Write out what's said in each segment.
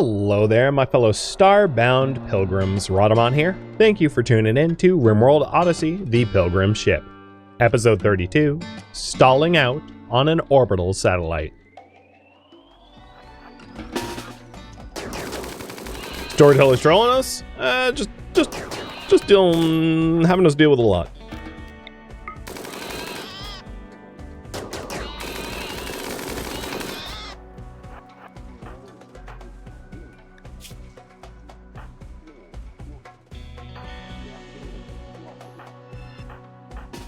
Hello there, my fellow star-bound pilgrims. Rhadamant here. Thank you for tuning in to RimWorld Odyssey, the Pilgrim ship. Episode 32, Stalling Out on an Orbital Satellite. Storyteller's trolling us? Just having us deal with a lot.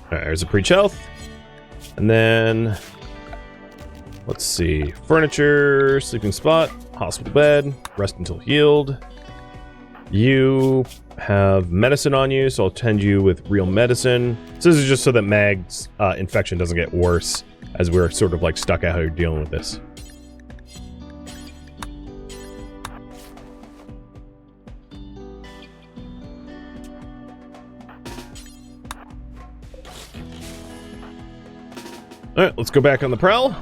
Alright, there's a preach health. And then, let's see. Furniture, sleeping spot, hospital bed, rest until healed. You have medicine on you, so I'll tend you with real medicine. So this is just so that Mag's infection doesn't get worse as we're sort of like stuck out here dealing with this. Alright, let's go back on the prowl.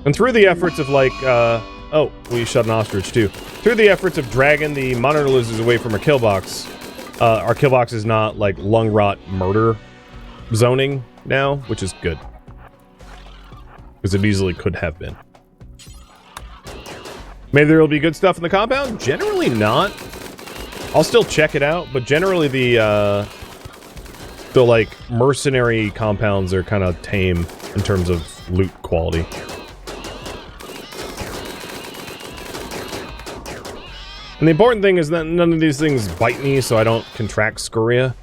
And through the efforts of like, oh, we shot an ostrich too. Through the efforts of dragging the monitor lizards away from our killbox is not like lung rot murder zoning now, which is good. Because it easily could have been. Maybe there will be good stuff in the compound? Generally not. I'll still check it out, but generally the like mercenary compounds are kind of tame in terms of loot quality. And the important thing is that none of these things bite me, so I don't contract scoria.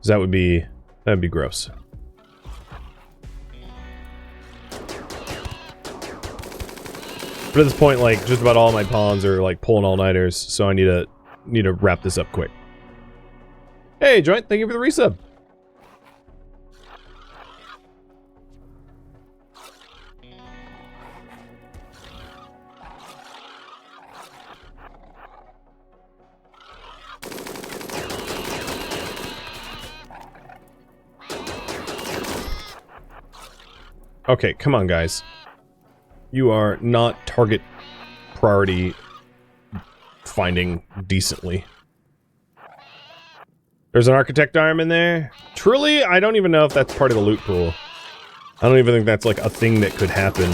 Because that'd be gross. But at this point, like, just about all my pawns are like pulling all-nighters, so I need to wrap this up quick. Hey, Joint, thank you for the resub. Okay, come on, guys. You are not target priority finding decently. There's an architect arm in there. Truly, I don't even know if that's part of the loot pool. I don't even think that's like a thing that could happen.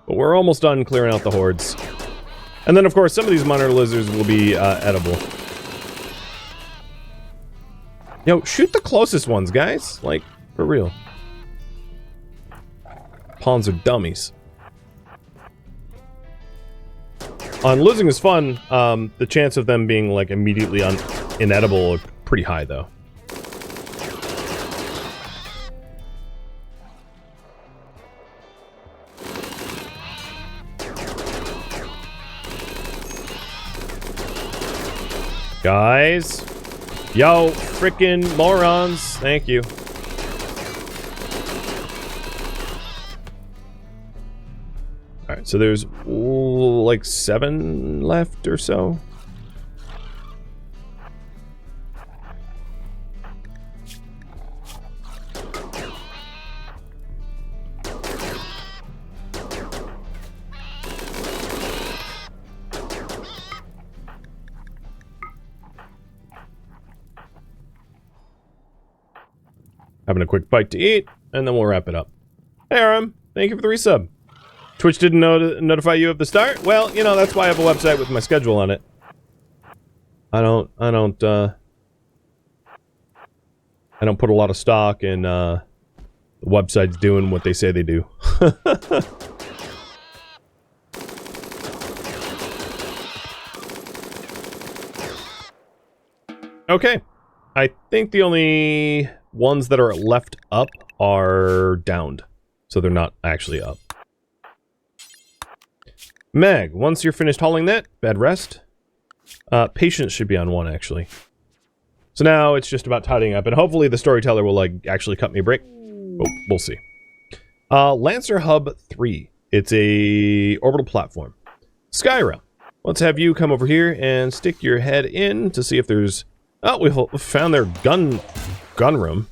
But we're almost done clearing out the hordes. And then, of course, some of these monitor lizards will be edible. Yo, shoot the closest ones, guys. Like, for real. Pawns are dummies. On losing is fun. The chance of them being, like, immediately inedible are pretty high, though. Guys. Yo, frickin' morons. Thank you. Alright, so there's like 7 left or so. Having a quick bite to eat, and then we'll wrap it up. Hey, Aram, thank you for the resub. Twitch didn't notify you of the start? Well, you know, that's why I have a website with my schedule on it. I don't put a lot of stock in, the website's doing what they say they do. Okay. I think the only ones that are left up are downed. So they're not actually up. Meg, once you're finished hauling that, bed rest. Patience should be on 1, actually. So now it's just about tidying up, and hopefully the storyteller will, like, actually cut me a break. Oh, we'll see. Lancer Hub 3. It's a orbital platform. Skyra, let's have you come over here and stick your head in to see if there's Oh, we found their gun room.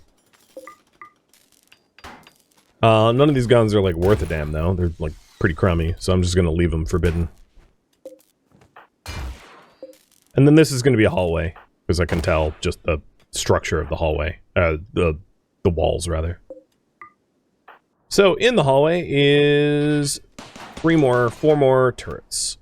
None of these guns are like worth a damn though. They're like pretty crummy, so I'm just gonna leave them forbidden. And then this is gonna be a hallway, because I can tell just the structure of the hallway. The walls rather. So in the hallway is 4 more turrets.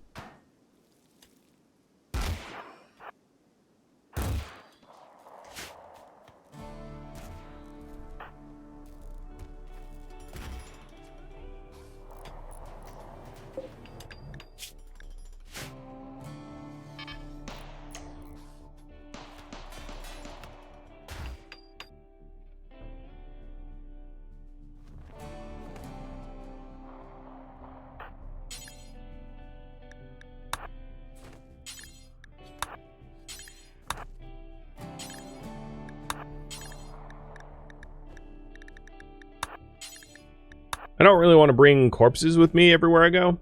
I don't really want to bring corpses with me everywhere I go.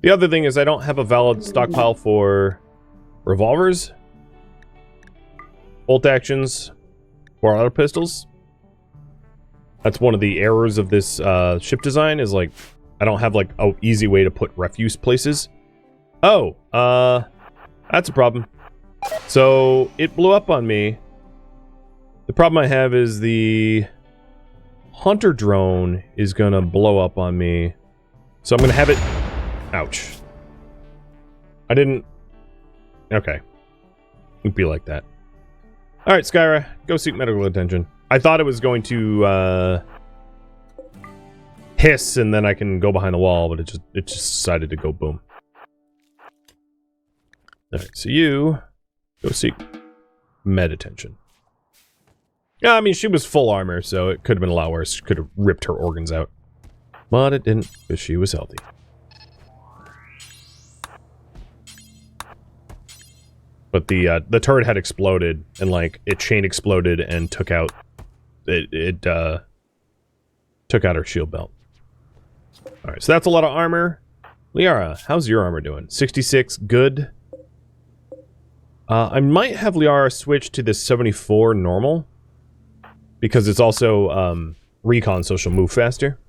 The other thing is I don't have a valid stockpile for revolvers, bolt actions, or auto pistols. That's one of the errors of this ship design, is like I don't have like an easy way to put refuse places. Oh, that's a problem. So it blew up on me. The problem I have is the hunter drone is gonna blow up on me. So I'm gonna have it... Ouch. I didn't... Okay. It'd be like that. Alright, Skyra, go seek medical attention. I thought it was going to, hiss and then I can go behind the wall, but it just decided to go boom. Alright, so you go seek med attention. Yeah, I mean, she was full armor, so it could have been a lot worse. She could have ripped her organs out. But it didn't, because she was healthy. But the turret had exploded, and like, it chain exploded and took out... It took out her shield belt. Alright, so that's a lot of armor. Liara, how's your armor doing? 66, good. I might have Liara switch to this 74 normal. Because it's also, recon, so she'll move faster.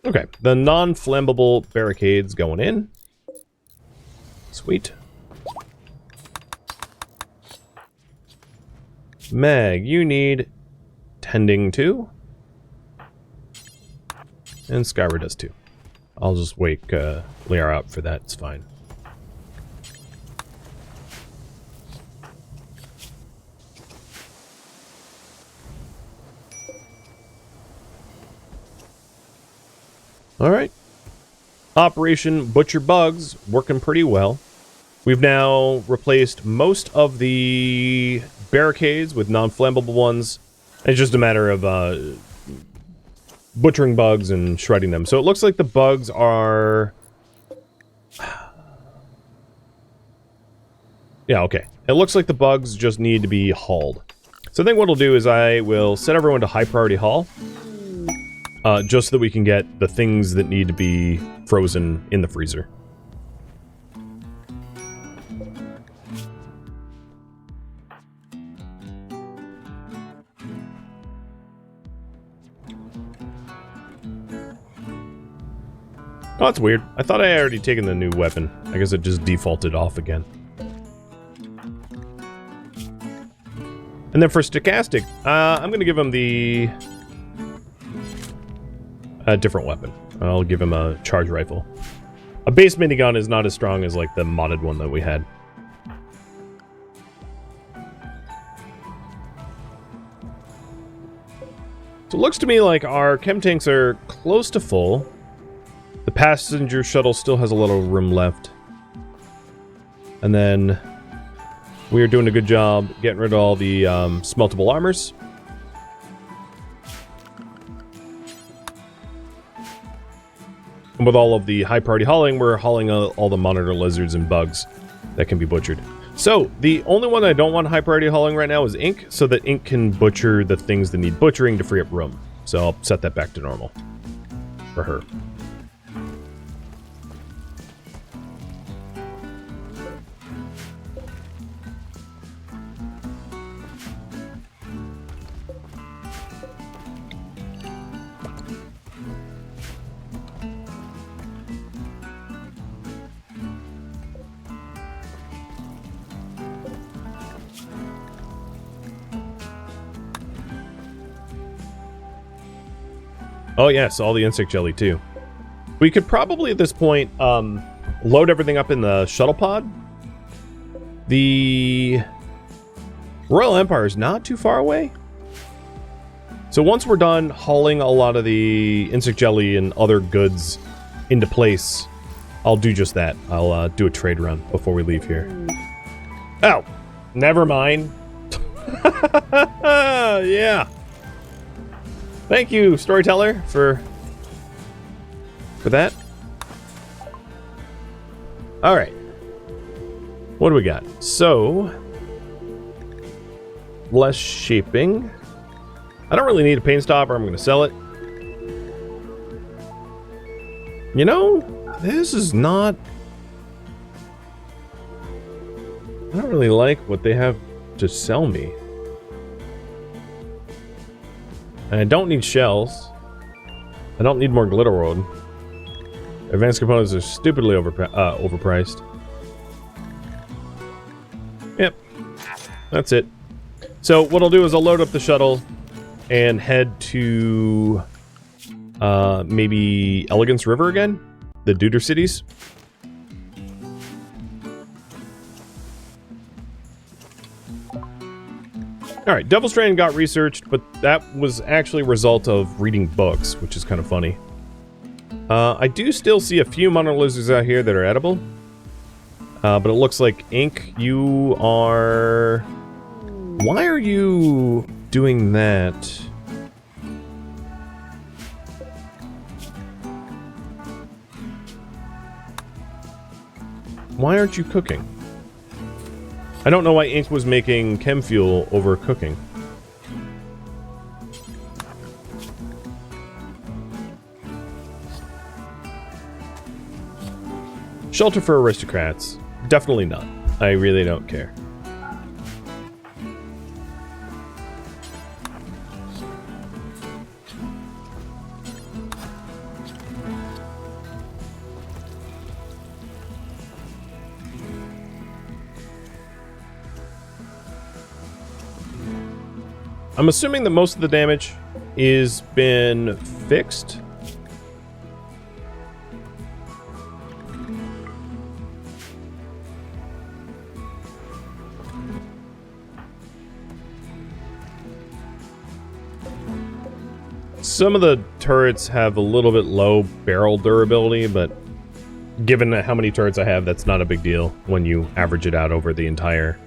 Okay, the non-flammable barricades going in. Sweet. Meg, you need tending to. And Skyra does too. I'll just wake Liara up for that, it's fine. Alright. Operation Butcher Bugs working pretty well. We've now replaced most of the barricades with non-flammable ones. It's just a matter of butchering bugs and shredding them. So it looks like the bugs are... Yeah, okay. It looks like the bugs just need to be hauled. So I think what I'll do is I will set everyone to high priority haul. Just so that we can get the things that need to be frozen in the freezer. Oh, that's weird. I thought I had already taken the new weapon. I guess it just defaulted off again. And then for Stochastic, I'm going to give him the... a different weapon. I'll give him a charge rifle. A base minigun is not as strong as, like, the modded one that we had. So it looks to me like our chem tanks are close to full. The passenger shuttle still has a little room left. And then we are doing a good job getting rid of all the smeltable armors. And with all of the high priority hauling, we're hauling all the monitor lizards and bugs that can be butchered. So, the only one I don't want high priority hauling right now is Ink, so that Ink can butcher the things that need butchering to free up room. So I'll set that back to normal for her. Oh yes, all the insect jelly too. We could probably at this point load everything up in the shuttle pod. The Royal Empire is not too far away. So once we're done hauling a lot of the insect jelly and other goods into place, I'll do just that. I'll do a trade run before we leave here. Oh, never mind. Yeah. Thank you, storyteller, for that. All right. What do we got? So, less shaping. I don't really need a paint stopper. I'm going to sell it. You know, this is not... I don't really like what they have to sell me. And I don't need shells. I don't need more glitter road. Advanced components are stupidly overpriced. Yep. That's it. So what I'll do is I'll load up the shuttle and head to maybe Elegance River again? The Deuter cities? Alright, Devil Strand got researched, but that was actually a result of reading books, which is kind of funny. I do still see a few monitor lizards out here that are edible. But it looks like, Ink, you are... Why are you doing that? Why aren't you cooking? I don't know why Ink was making chem fuel over cooking. Shelter for aristocrats. Definitely not. I really don't care. I'm assuming that most of the damage is been fixed. Some of the turrets have a little bit low barrel durability, but given how many turrets I have, that's not a big deal when you average it out over the entire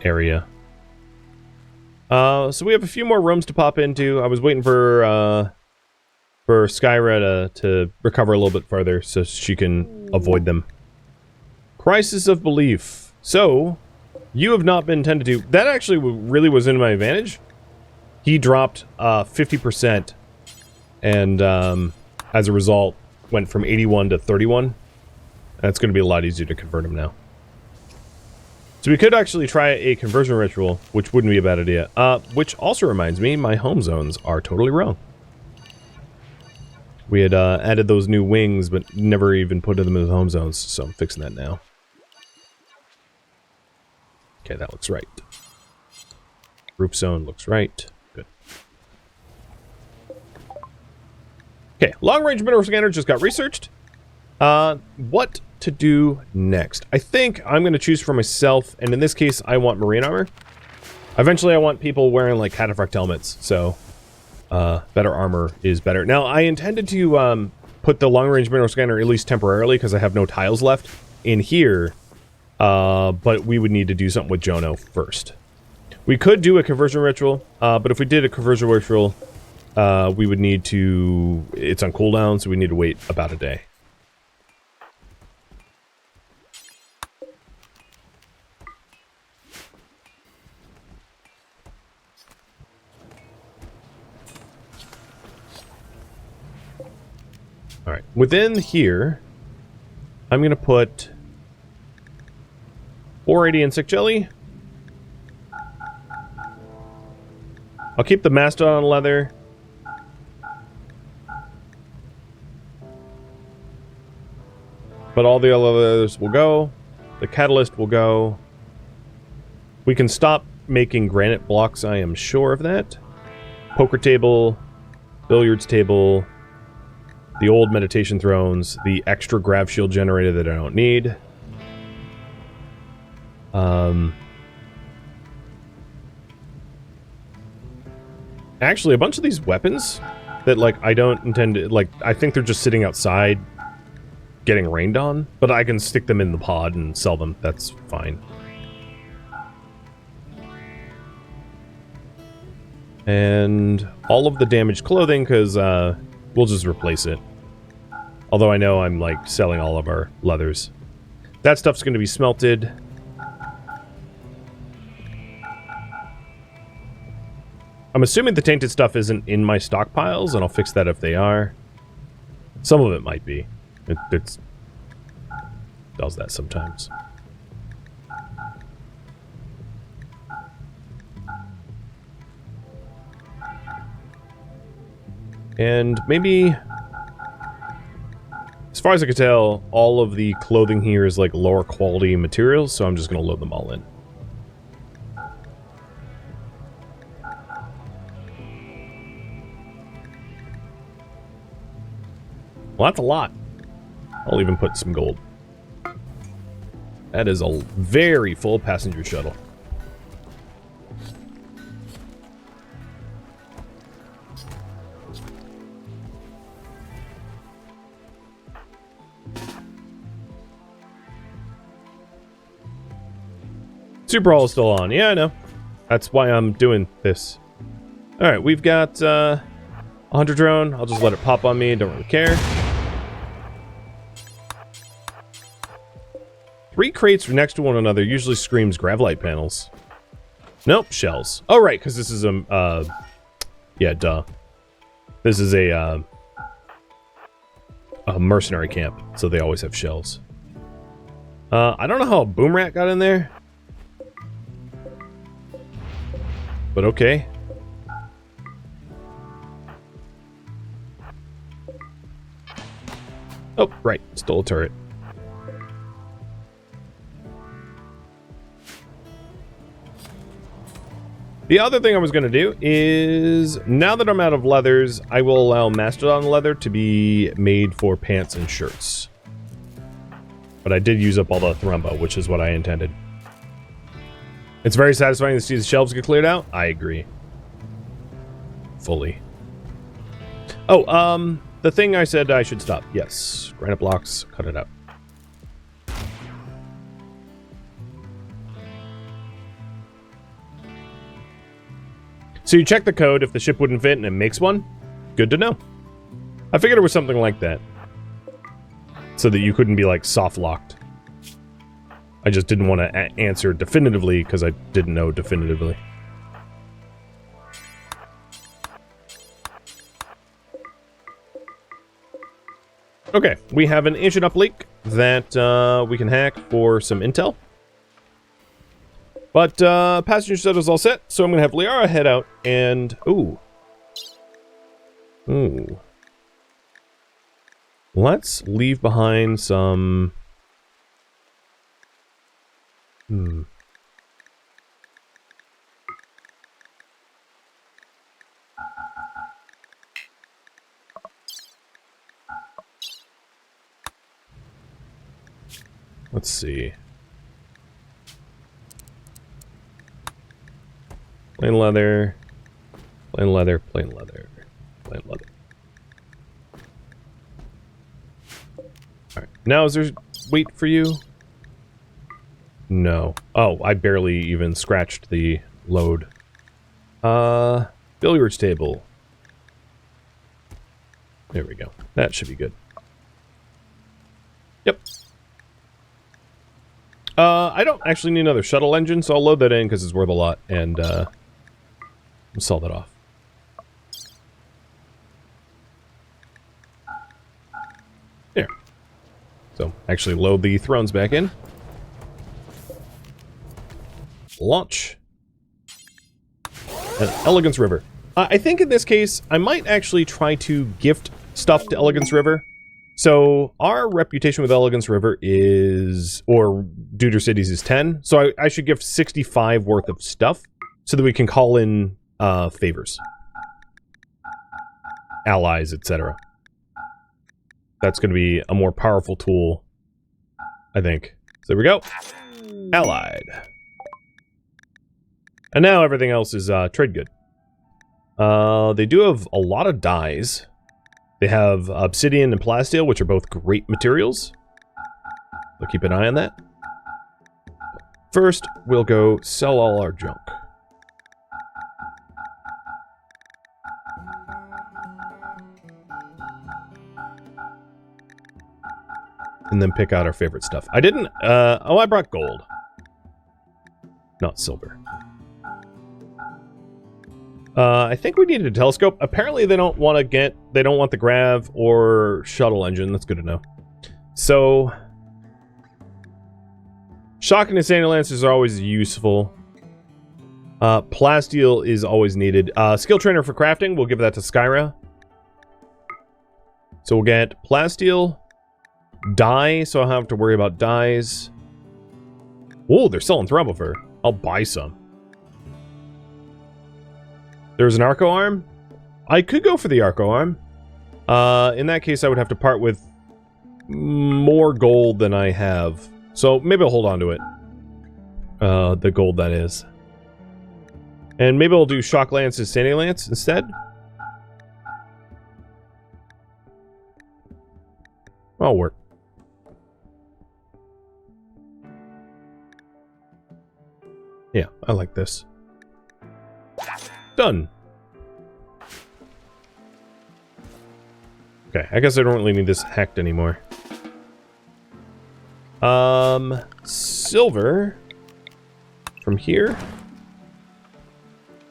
area. So we have a few more rooms to pop into. I was waiting for Skyra to recover a little bit further so she can avoid them. Crisis of Belief. So, you have not been tended to. That actually really was in my advantage. He dropped 50%, and as a result, went from 81 to 31. That's going to be a lot easier to convert him now. So we could actually try a conversion ritual, which wouldn't be a bad idea. Which also reminds me, my home zones are totally wrong. We had added those new wings, but never even put them in the home zones, so I'm fixing that now. Okay, that looks right. Group zone looks right. Good. Okay, long-range mineral scanner just got researched. What to do next? I think I'm going to choose for myself, and in this case, I want marine armor. Eventually, I want people wearing, like, cataphract helmets, so better armor is better. Now, I intended to put the long-range mineral scanner, at least temporarily, because I have no tiles left in here, but we would need to do something with Jono first. We could do a conversion ritual, but if we did a conversion ritual, we would need to... It's on cooldown, so we need to wait about a day. Alright, within here, I'm going to put 480 insect jelly. I'll keep the mastodon leather. But all the others will go. The catalyst will go. We can stop making granite blocks, I am sure of that. Poker table, billiards table, the old meditation thrones, the extra grav shield generator that I don't need. Actually, a bunch of these weapons that, like, I don't intend to, like, I think they're just sitting outside getting rained on, but I can stick them in the pod and sell them. That's fine. And all of the damaged clothing, because we'll just replace it. Although I know I'm, like, selling all of our leathers. That stuff's going to be smelted. I'm assuming the tainted stuff isn't in my stockpiles, and I'll fix that if they are. Some of it might be. It does that sometimes. And maybe, as far as I can tell, all of the clothing here is like lower quality materials, so I'm just going to load them all in. Well, that's a lot. I'll even put some gold. That is a very full passenger shuttle. Super Hall is still on. Yeah, I know. That's why I'm doing this. Alright, we've got a hunter drone. I'll just let it pop on me. Don't really care. 3 crates next to one another usually screams gravlite panels. Nope, shells. Oh, right, because this is a, yeah, duh. This is a mercenary camp, so they always have shells. I don't know how a boom rat got in there. But okay. Oh, right, stole a turret. The other thing I was going to do is, now that I'm out of leathers, I will allow Mastodon leather to be made for pants and shirts. But I did use up all the Thrumbo, which is what I intended. It's very satisfying to see the shelves get cleared out. I agree. Fully. Oh, the thing I said I should stop. Yes. Granite blocks, cut it out. So you check the code if the ship wouldn't fit and it makes one. Good to know. I figured it was something like that. So that you couldn't be, like, soft-locked. I just didn't want to answer definitively because I didn't know definitively. Okay, we have an ancient uplink that we can hack for some intel. But passenger shuttle's all set, so I'm going to have Liara head out and... Ooh. Ooh. Let's leave behind some... Let's see. Plain leather, plain leather, plain leather, plain leather. Alright, now is there weight for you? No. Oh, I barely even scratched the load. Billiards table. There we go. That should be good. Yep. I don't actually need another shuttle engine, so I'll load that in because it's worth a lot, and sell that off. So, actually load the thrones back in. Launch. And Elegance River. I think in this case, I might actually try to gift stuff to Elegance River. So, our reputation with Elegance River is, or Deuter Cities is 10. So, I should gift 65 worth of stuff so that we can call in favors. Allies, etc. That's going to be a more powerful tool, I think. So there we go. Allied. And now everything else is trade good. They do have a lot of dyes. They have obsidian and plasteel, which are both great materials. So keep an eye on that. First, we'll go sell all our junk. And then pick out our favorite stuff. I didn't, oh, I brought gold. Not silver. I think we needed a telescope. Apparently they don't want the grav or shuttle engine. That's good to know. So, shock and insanity lancers are always useful. Plasteel is always needed. Skill trainer for crafting, we'll give that to Skyra. So we'll get plasteel. Dye, so I don't have to worry about dyes. Oh, they're selling Thrumblefer. I'll buy some. There's an Arco Arm. I could go for the Arco Arm. In that case, I would have to part with more gold than I have. So maybe I'll hold on to it. The gold, that is. And maybe I'll do Shock Lance and Sandy Lance instead. That'll work. Yeah, I like this. Done. Okay, I guess I don't really need this hacked anymore. Silver from here.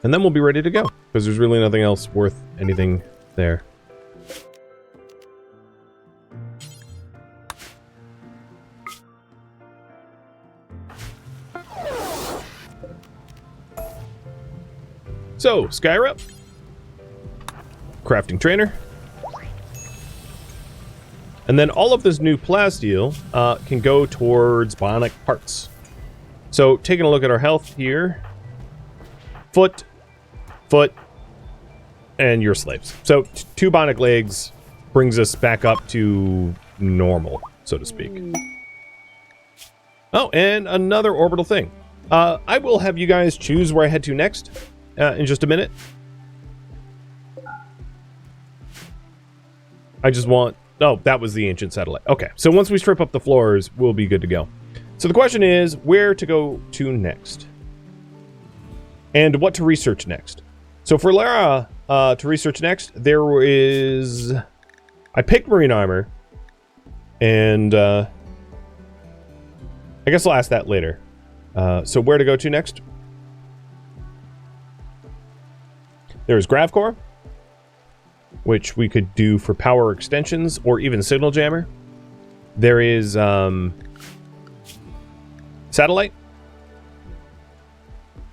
And then we'll be ready to go, because there's really nothing else worth anything there. So, Skyra, crafting trainer, and then all of this new plasteel can go towards bionic parts. So, taking a look at our health here, foot, and your slaves. So, 2 bionic legs brings us back up to normal, so to speak. Oh, and another orbital thing. I will have you guys choose where I head to next. In just a minute. I just want... Oh, that was the ancient satellite. Okay, so once we strip up the floors, we'll be good to go. So the question is, where to go to next? And what to research next? So for Lara, to research next, there is... I picked marine armor. And, I guess I'll ask that later. So where to go to next? There's Gravcore, which we could do for power extensions or even signal jammer. There is satellite.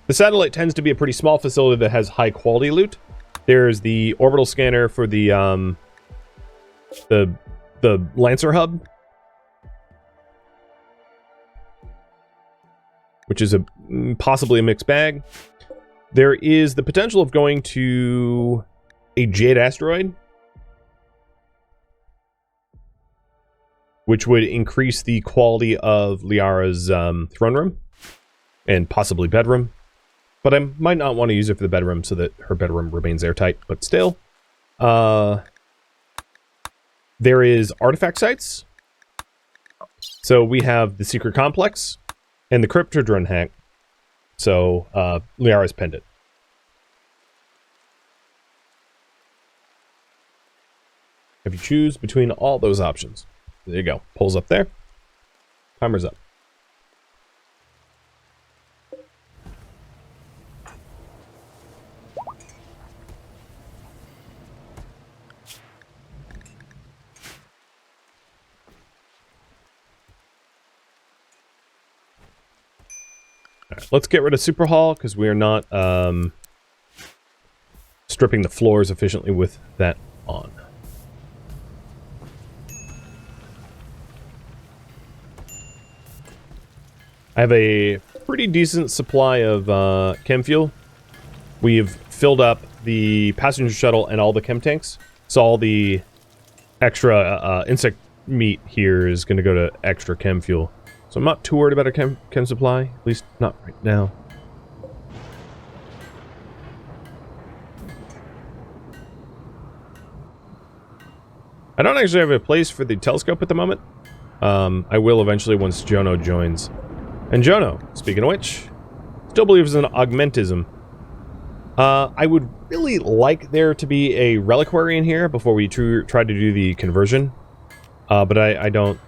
The satellite tends to be a pretty small facility that has high quality loot. There's the orbital scanner for the Lancer hub, which is possibly a mixed bag. There is the potential of going to a Jade asteroid, which would increase the quality of Liara's throne room and possibly bedroom. But I might not want to use it for the bedroom so that her bedroom remains airtight, but still. There is artifact sites. So we have the secret complex and the Cryptodrone hack. So, Liara's pendant. If you choose between all those options. There you go. Pulls up there. Timer's up. Right, let's get rid of Super Hall because we are not stripping the floors efficiently with that on. I have a pretty decent supply of chem fuel. We've filled up the passenger shuttle and all the chem tanks. So all the extra insect meat here is going to go to extra chem fuel. So I'm not too worried about a chem supply, at least not right now. I don't actually have a place for the telescope at the moment. I will eventually once Jono joins. And Jono, speaking of which, still believes in augmentism. I would really like there to be a reliquary in here before we try to do the conversion. But I don't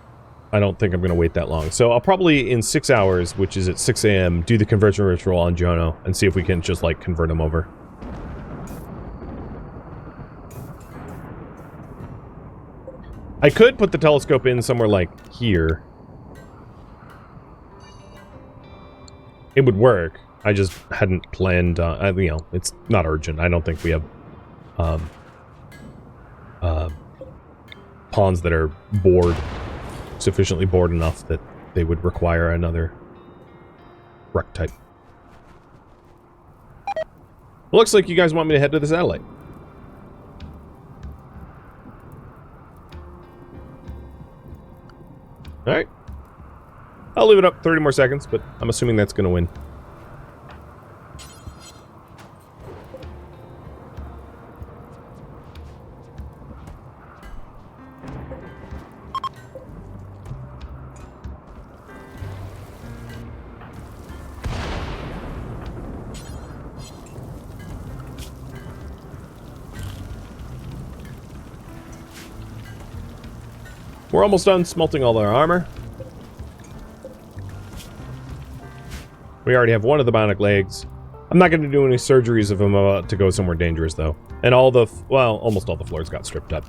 think I'm going to wait that long. So I'll probably, in 6 hours, which is at 6 a.m., do the conversion ritual on Jono and see if we can just, like, convert him over. I could put the telescope in somewhere like here. It would work. I just hadn't planned, you know, it's not urgent. I don't think we have pawns that are sufficiently bored enough that they would require another wreck type. Looks like you guys want me to head to the satellite. Alright. I'll leave it up 30 more seconds, but I'm assuming that's going to win. We're almost done smelting all our armor. We already have one of the bionic legs. I'm not going to do any surgeries if I'm about to go somewhere dangerous, though. And all the... well, almost all the floors got stripped up.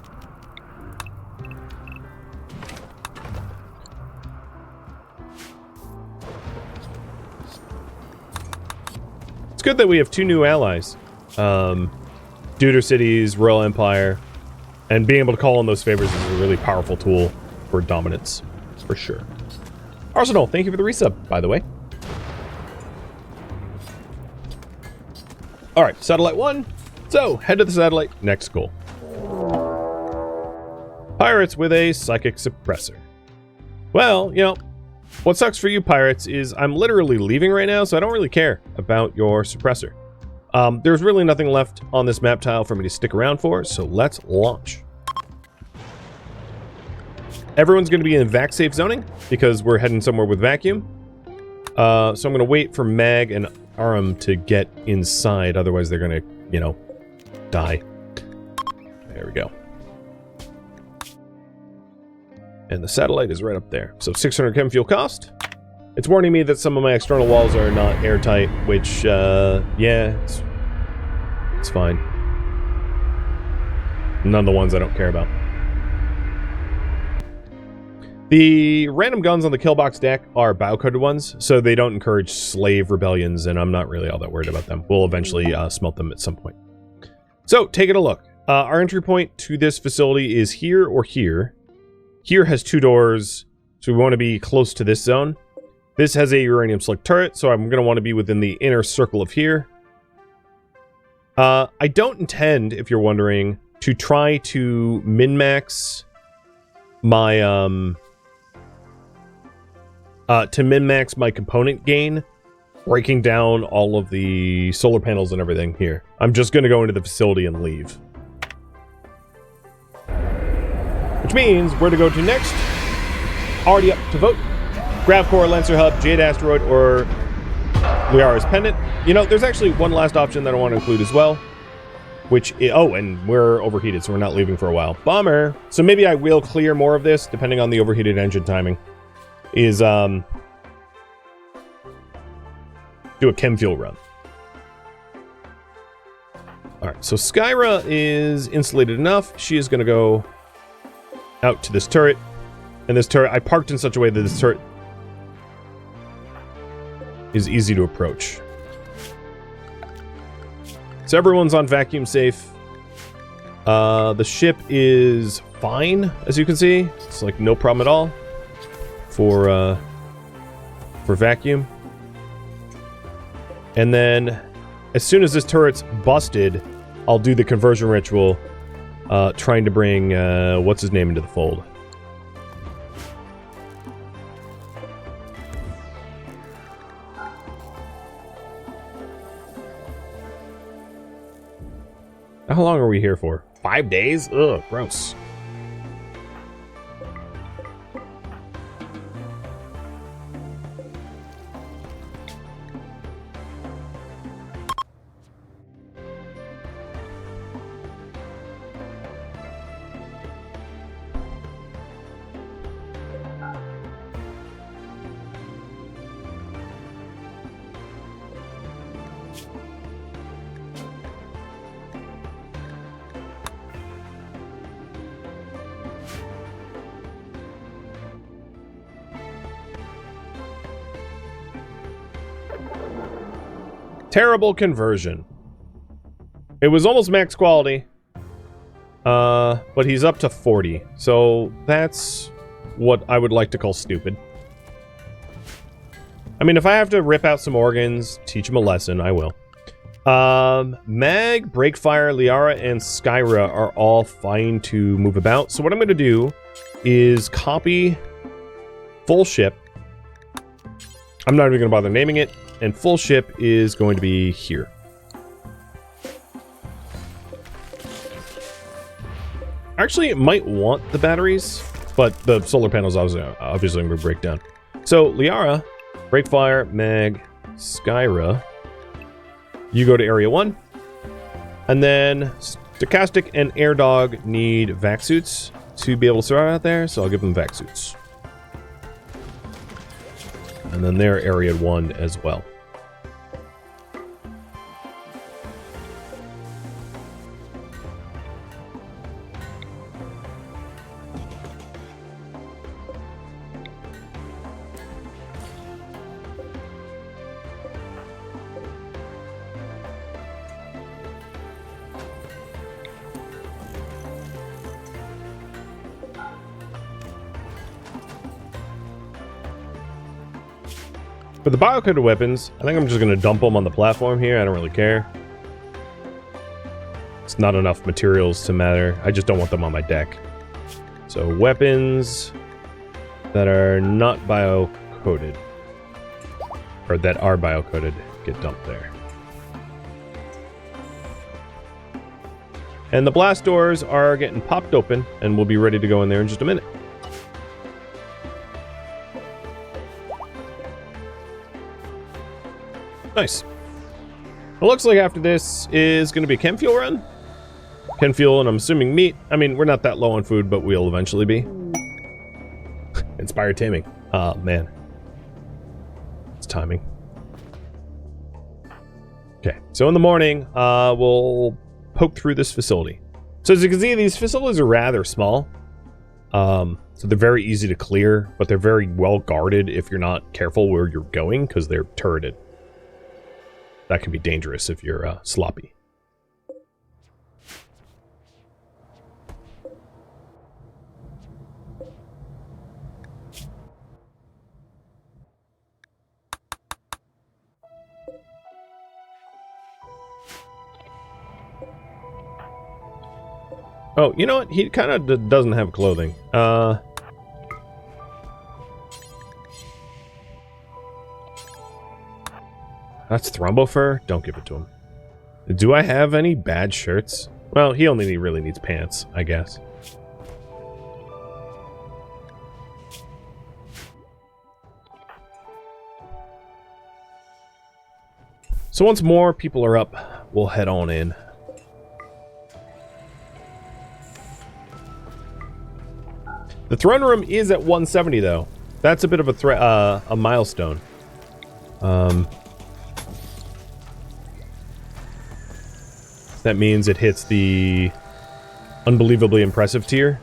It's good that we have 2 new allies. Deuter Cities, Royal Empire... and being able to call on those favors is a really powerful tool for dominance, for sure. Arsenal, thank you for the resub, by the way. Alright, Satellite 1. So, head to the satellite, next goal. Pirates with a psychic suppressor. Well, you know, what sucks for you pirates is I'm literally leaving right now, so I don't really care about your suppressor. There's really nothing left on this map tile for me to stick around for, so let's launch. Everyone's going to be in vac safe zoning because we're heading somewhere with vacuum. So I'm going to wait for Mag and Aram to get inside, otherwise they're going to, you know, die. There we go. And the satellite is right up there. So 600 chem fuel cost. It's warning me that some of my external walls are not airtight, which, yeah, it's fine. None of the ones I don't care about. The random guns on the killbox deck are bio-coded ones, so they don't encourage slave rebellions, and I'm not really all that worried about them. We'll eventually smelt them at some point. So, taking a look. Our entry point to this facility is here or here. Here has 2 doors, so we want to be close to this zone. This has a uranium slick turret, so I'm going to want to be within the inner circle of here. I don't intend, if you're wondering, to try to min-max my, min-max my component gain, breaking down all of the solar panels and everything here. I'm just going to go into the facility and leave. Which means where to go to next. Already up to vote. Gravcore, Lancer Hub, Jade Asteroid, or Liara's Pendant. You know, there's actually one last option that I want to include as well. Which is, oh, and we're overheated, so we're not leaving for a while. Bummer. So maybe I will clear more of this, depending on the overheated engine timing. Is, do a chem fuel run. Alright, so Skyra is insulated enough. She is going to go out to this turret. And this turret, I parked in such a way that this turret... is easy to approach. So everyone's on vacuum safe. The ship is fine, as you can see. It's like no problem at all for vacuum. And then, as soon as this turret's busted, I'll do the conversion ritual, trying to bring, what's his name into the fold. How long are we here for? 5 days? Ugh, gross. Terrible conversion. It was almost max quality. But he's up to 40. So that's what I would like to call stupid. I mean, if I have to rip out some organs, teach him a lesson, I will. Mag, Breakfire, Liara, and Skyra are all fine to move about. So what I'm going to do is copy full ship. I'm not even going to bother naming it. And full ship is going to be here. Actually, it might want the batteries, but the solar panels obviously going to break down. So, Liara, Breakfire, Mag, Skyra, you go to Area 1. And then Stochastic and Air Dog need vac suits to be able to survive out there, so I'll give them vac suits. And then they're Area 1 as well. For the biocoded weapons, I think I'm just going to dump them on the platform here. I don't really care. It's not enough materials to matter. I just don't want them on my deck. So weapons that are not biocoded, or that are biocoded, get dumped there. And the blast doors are getting popped open, and we'll be ready to go in there in just a minute. Nice. It looks like after this is going to be a chem fuel run. Chem fuel, and I'm assuming meat. I mean, we're not that low on food, but we'll eventually be. Inspired taming. Oh, man. It's timing. Okay, so in the morning, we'll poke through this facility. So as you can see, these facilities are rather small. So they're very easy to clear, but they're very well guarded if you're not careful where you're going, because they're turreted. That can be dangerous if you're sloppy. Oh, you know what? He kind of doesn't have clothing. That's Thrombofur? Don't give it to him. Do I have any bad shirts? Well, he only really needs pants, I guess. So once more people are up, we'll head on in. The throne room is at 170 though. That's a bit of a milestone. That means it hits the unbelievably impressive tier.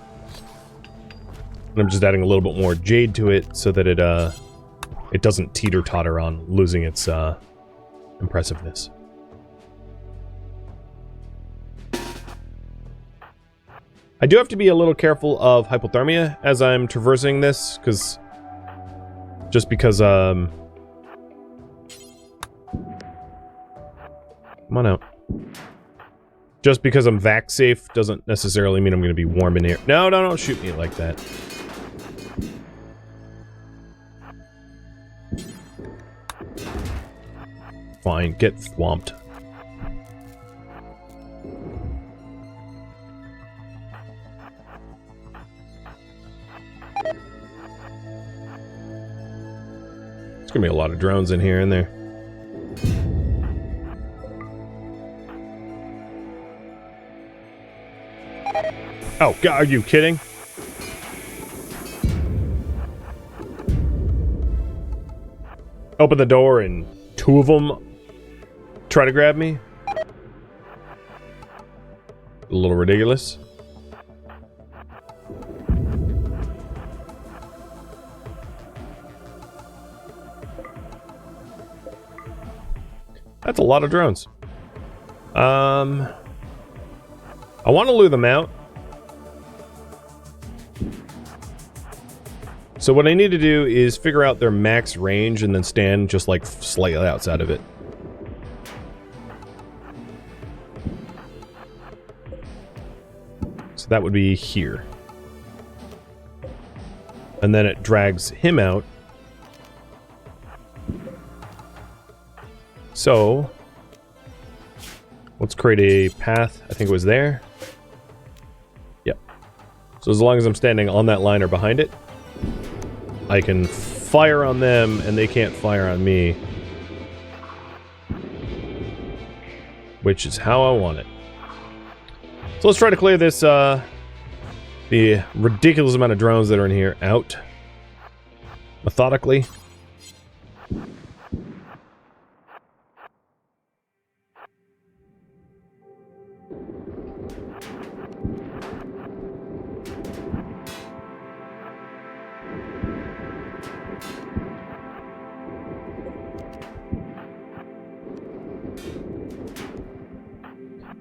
And I'm just adding a little bit more jade to it so that it it doesn't teeter-totter on losing its impressiveness. I do have to be a little careful of hypothermia as I'm traversing this, because come on out. Just because I'm vac safe doesn't necessarily mean I'm going to be warm in here. No, don't shoot me like that. Fine, get swamped. There's gonna be a lot of drones in here and there. Oh God, are you kidding? Open the door and two of them try to grab me? A little ridiculous. That's a lot of drones. I want to lure them out. So what I need to do is figure out their max range and then stand just like slightly outside of it. So that would be here. And then it drags him out. So let's create a path. I think it was there. Yep. So as long as I'm standing on that line or behind it, I can fire on them and they can't fire on me. Which is how I want it. So let's try to clear this, the ridiculous amount of drones that are in here out. Methodically.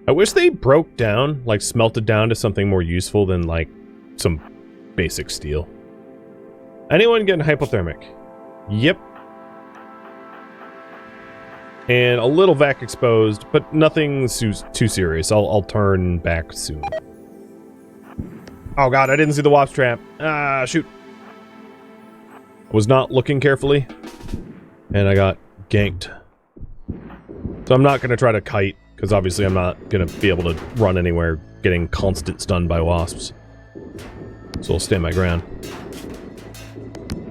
I wish they broke down, like smelted down to something more useful than like some basic steel. Anyone getting hypothermic? Yep. And a little vac exposed, but nothing too serious. I'll turn back soon. Oh God, I didn't see the wasp trap. Ah, shoot. I was not looking carefully, and I got ganked. So I'm not going to try to kite, because obviously I'm not going to be able to run anywhere getting constant stunned by wasps. So I'll stand my ground.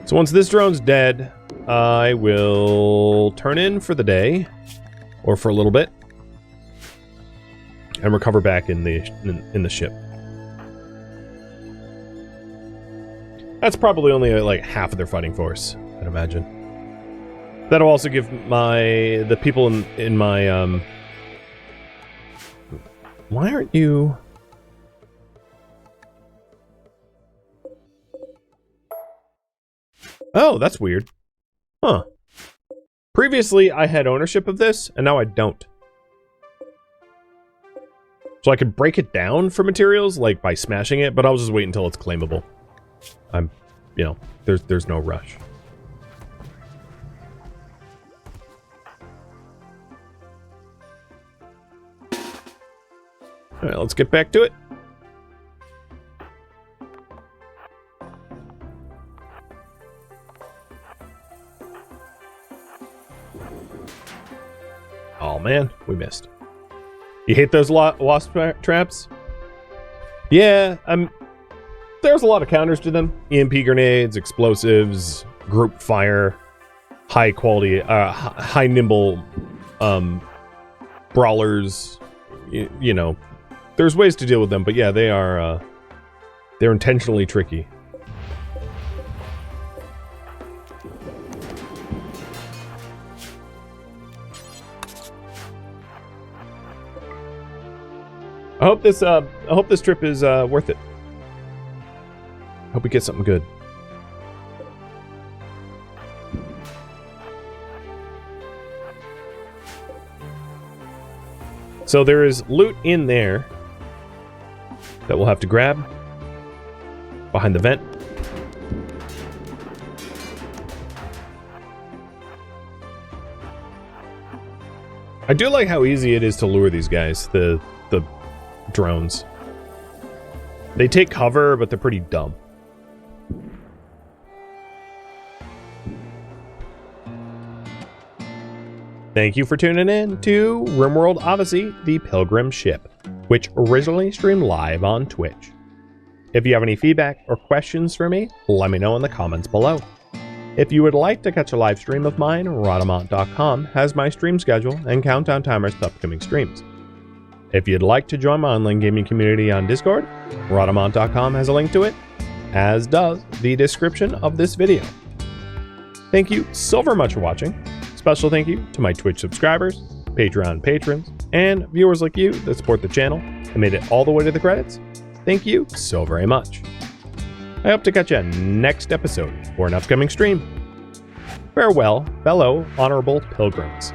So once this drone's dead, I will turn in for the day, or for a little bit, and recover back in the ship. That's probably only like half of their fighting force, I'd imagine. That'll also give the people in my why aren't you? Oh, that's weird. Huh. Previously, I had ownership of this, and now I don't. So I could break it down for materials, like by smashing it, but I'll just wait until it's claimable. You know, there's no rush. Alright, let's get back to it. Oh man, we missed. You hate those wasp traps? Yeah, there's a lot of counters to them. EMP grenades, explosives, group fire, high quality, high nimble brawlers. You know, there's ways to deal with them, but yeah, they're intentionally tricky. I hope this trip is worth it. Hope we get something good. So there is loot in there that we'll have to grab behind the vent. I do like how easy it is to lure these guys, the drones. They take cover, but they're pretty dumb. Thank you for tuning in to RimWorld Odyssey, the Pilgrim ship, which originally streamed live on Twitch. If you have any feedback or questions for me, let me know in the comments below. If you would like to catch a live stream of mine, Rhadamant.com has my stream schedule and countdown timers to upcoming streams. If you'd like to join my online gaming community on Discord, Rhadamant.com has a link to it, as does the description of this video. Thank you so very much for watching. Special thank you to my Twitch subscribers, Patreon patrons, and viewers like you that support the channel and made it all the way to the credits. Thank you so very much. I hope to catch you next episode for an upcoming stream. Farewell, fellow honorable pilgrims.